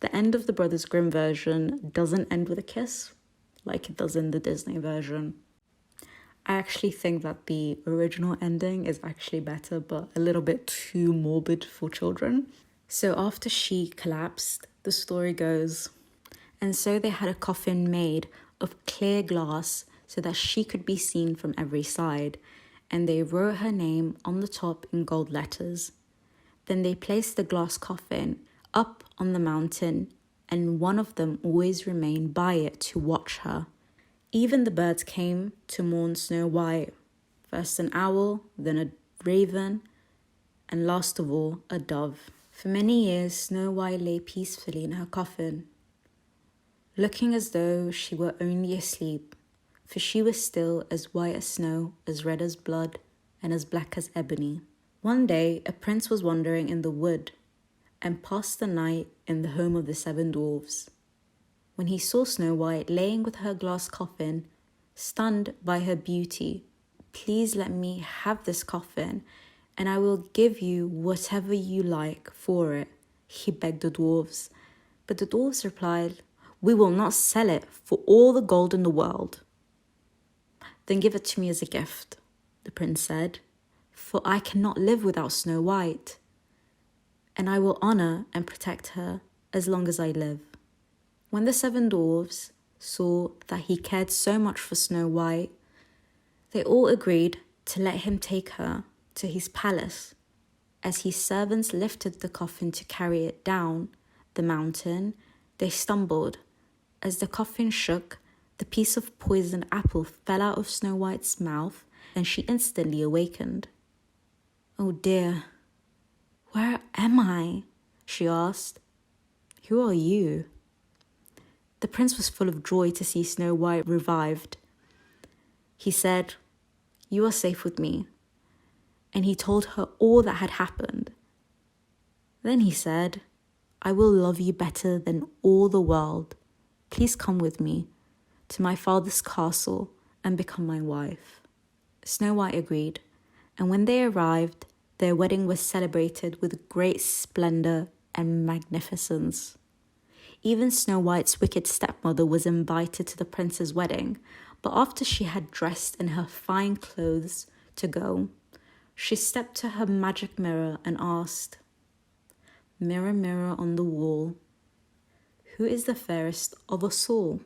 The end of the Brothers Grimm version doesn't end with a kiss like it does in the Disney version. I actually think that the original ending is actually better, but a little bit too morbid for children. So after she collapsed, the story goes, and so they had a coffin made of clear glass so that she could be seen from every side, and they wrote her name on the top in gold letters. Then they placed the glass coffin up on the mountain, and one of them always remained by it to watch her. Even the birds came to mourn Snow White, first an owl, then a raven, and last of all, a dove. For many years, Snow White lay peacefully in her coffin, looking as though she were only asleep, for she was still as white as snow, as red as blood, and as black as ebony. One day, a prince was wandering in the wood and passed the night in the home of the 7 dwarfs. When he saw Snow White laying with her glass coffin, stunned by her beauty, "Please let me have this coffin, and I will give you whatever you like for it," he begged the dwarves. But the dwarves replied, "We will not sell it for all the gold in the world." "Then give it to me as a gift," the prince said, "for I cannot live without Snow White, and I will honor and protect her as long as I live." When the 7 dwarves saw that he cared so much for Snow White, they all agreed to let him take her to his palace. As his servants lifted the coffin to carry it down the mountain, they stumbled. As the coffin shook, the piece of poisoned apple fell out of Snow White's mouth, and she instantly awakened. "Oh dear, where am I?" she asked. "Who are you?" The prince was full of joy to see Snow White revived. He said, "You are safe with me." And he told her all that had happened. Then he said, "I will love you better than all the world. Please come with me to my father's castle and become my wife." Snow White agreed, and when they arrived, their wedding was celebrated with great splendor and magnificence. Even Snow White's wicked stepmother was invited to the prince's wedding, but after she had dressed in her fine clothes to go, she stepped to her magic mirror and asked, "Mirror, mirror on the wall, who is the fairest of us all?"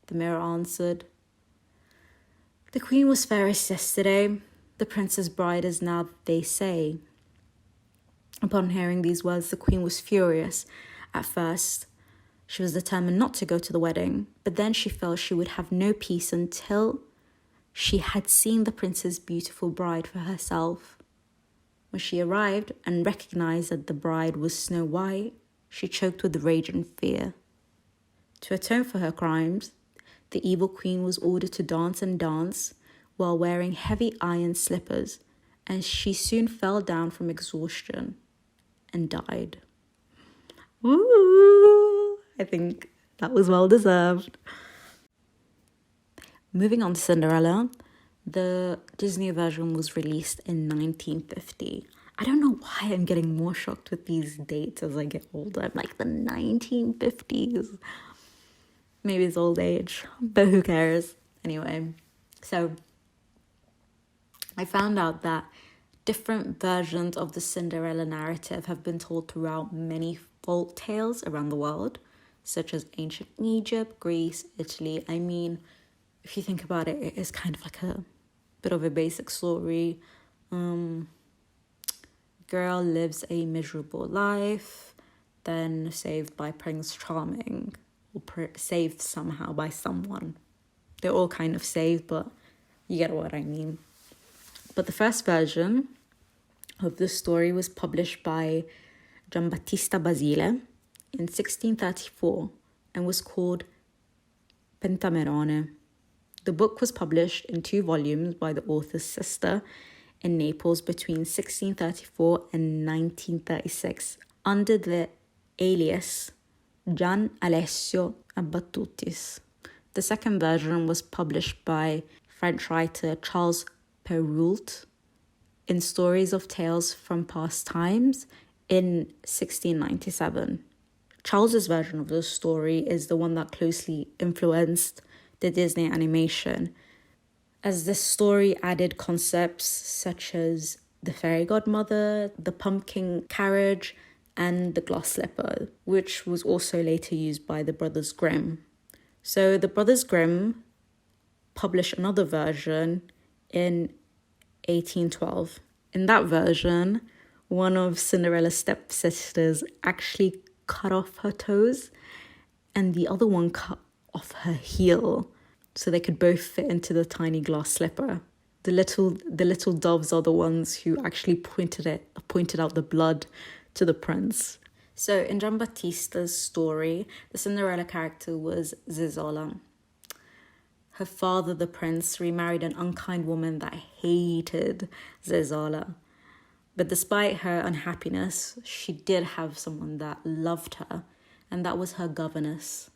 The mirror answered, "The queen was fairest yesterday, the prince's bride is now, they say." Upon hearing these words, the queen was furious. At first, she was determined not to go to the wedding, but then she felt she would have no peace until she had seen the prince's beautiful bride for herself. When she arrived and recognized that the bride was Snow White, she choked with rage and fear. To atone for her crimes, the evil queen was ordered to dance and dance while wearing heavy iron slippers, and she soon fell down from exhaustion and died. Woo! I think that was well deserved. Moving on to Cinderella, the Disney version was released in 1950. I don't know why I'm getting more shocked with these dates as I get older. I'm like, the 1950s. Maybe it's old age, but who cares? Anyway, so I found out that different versions of the Cinderella narrative have been told throughout many folk tales around the world, such as ancient Egypt, Greece, Italy. I mean, if you think about it, it is kind of like a bit of a basic story. Girl lives a miserable life, then saved by Prince Charming, or saved somehow by someone. They're all kind of saved, but you get what I mean. But the first version of the story was published by Giambattista Basile in 1634 and was called Pentamerone. The book was published in 2 volumes by the author's sister in Naples between 1634 and 1936 under the alias Gian Alessio Abbatutis. The second version was published by French writer Charles Perrault in Stories of Tales from Past Times in 1697. Charles's version of the story is the one that closely influenced the Disney animation, as this story added concepts such as the fairy godmother, the pumpkin carriage, and the glass slipper, which was also later used by the brothers Grimm. So the brothers Grimm published another version in 1812. In that version, one of Cinderella's stepsisters actually cut off her toes and the other one cut off her heel so they could both fit into the tiny glass slipper. The little doves are the ones who actually pointed out the blood to the prince. So in Giambattista's story, the Cinderella character was Zezola. Her father, the prince, remarried an unkind woman that hated Zezola. But despite her unhappiness, she did have someone that loved her, and that was her governess.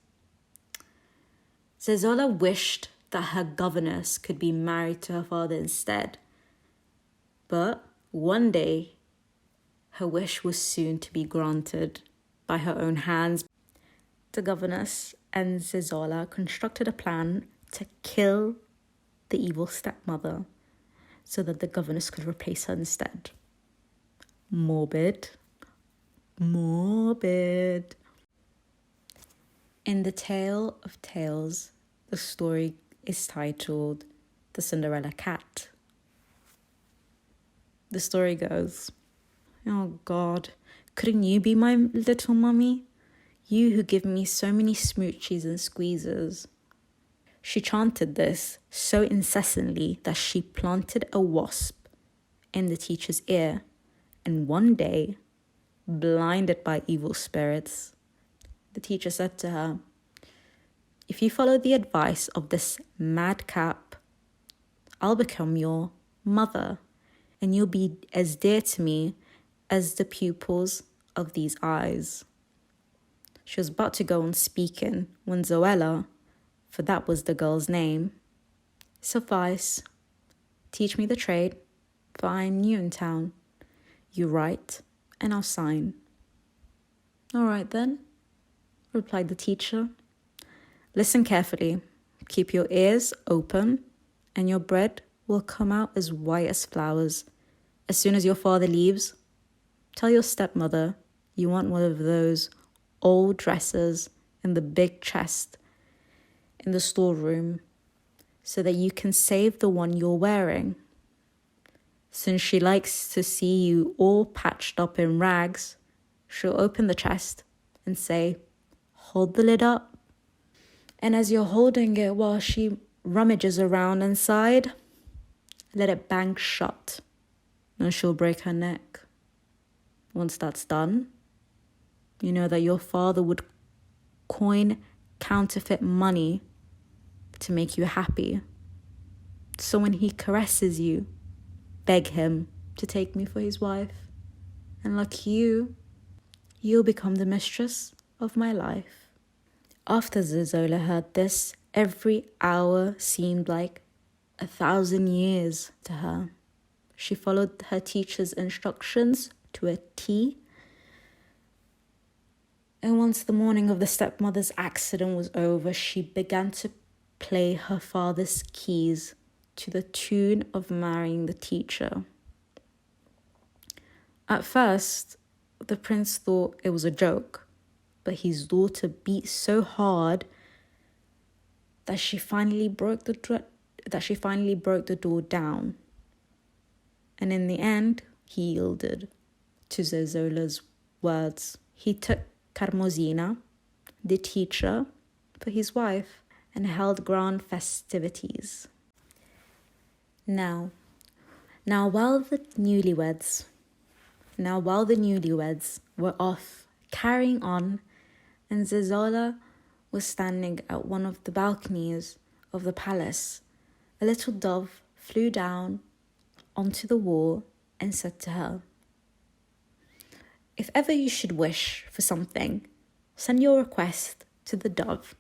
Zezola wished that her governess could be married to her father instead. But one day, her wish was soon to be granted by her own hands. The governess and Zezola constructed a plan to kill the evil stepmother so that the governess could replace her instead. Morbid. In the Tale of Tales, the story is titled The Cinderella Cat. The story goes, "Oh God, couldn't you be my little mummy? You who give me so many smoochies and squeezes." She chanted this so incessantly that she planted a wasp in the teacher's ear, and one day, blinded by evil spirits, the teacher said to her, "If you follow the advice of this madcap, I'll become your mother, and you'll be as dear to me as the pupils of these eyes." She was about to go on speaking when Zoella, for that was the girl's name, "Suffice, teach me the trade, for I am new in town. You write, and I'll sign." "All right then," replied the teacher. "Listen carefully, keep your ears open, and your bread will come out as white as flowers. As soon as your father leaves, tell your stepmother you want one of those old dresses in the big chest in the storeroom so that you can save the one you're wearing. Since she likes to see you all patched up in rags, she'll open the chest and say, 'Hold the lid up.' And as you're holding it while she rummages around inside, let it bang shut, and she'll break her neck. Once that's done, you know that your father would coin counterfeit money to make you happy. So when he caresses you, beg him to take me for his wife. And like you'll become the mistress of my life." After Zezola heard this, every hour seemed like 1,000 years to her. She followed her teacher's instructions to a T. And once the morning of the stepmother's accident was over, she began to play her father's keys to the tune of marrying the teacher. At first, the prince thought it was a joke, but his daughter beat so hard that she finally broke the door down. And in the end, he yielded to Zezola's words. He took Carmosina, the teacher, for his wife and held grand festivities. Now while the newlyweds were off carrying on, and Zezola was standing at one of the balconies of the palace, a little dove flew down onto the wall and said to her, "If ever you should wish for something, send your request to the dove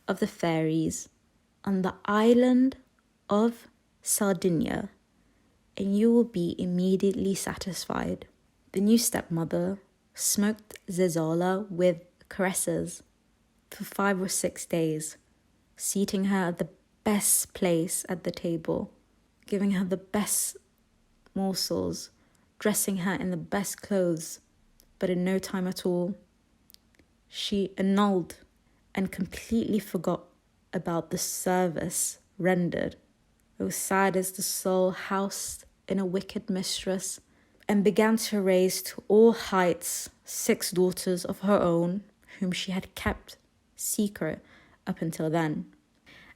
of the fairies on the island of Sardinia, and you will be immediately satisfied." The new stepmother smoked Zezola with caresses for 5 or 6 days, seating her at the best place at the table, giving her the best morsels, dressing her in the best clothes, but in no time at all, she annulled and completely forgot about the service rendered. It was sad as the soul housed in a wicked mistress, and began to raise to all heights 6 daughters of her own, whom she had kept secret up until then.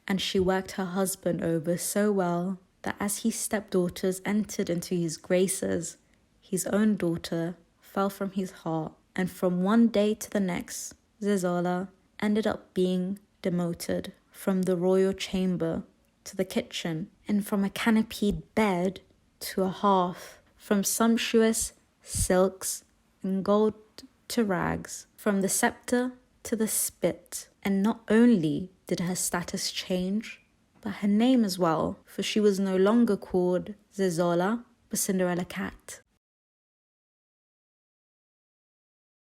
And she worked her husband over so well that as his stepdaughters entered into his graces, his own daughter fell from his heart, and from one day to the next, Zezolla ended up being demoted from the royal chamber to the kitchen, and from a canopied bed to a hearth, from sumptuous silks and gold to rags, from the scepter to the spit. And not only did her status change, but her name as well, for she was no longer called Zezolla, but Cinderella Cat.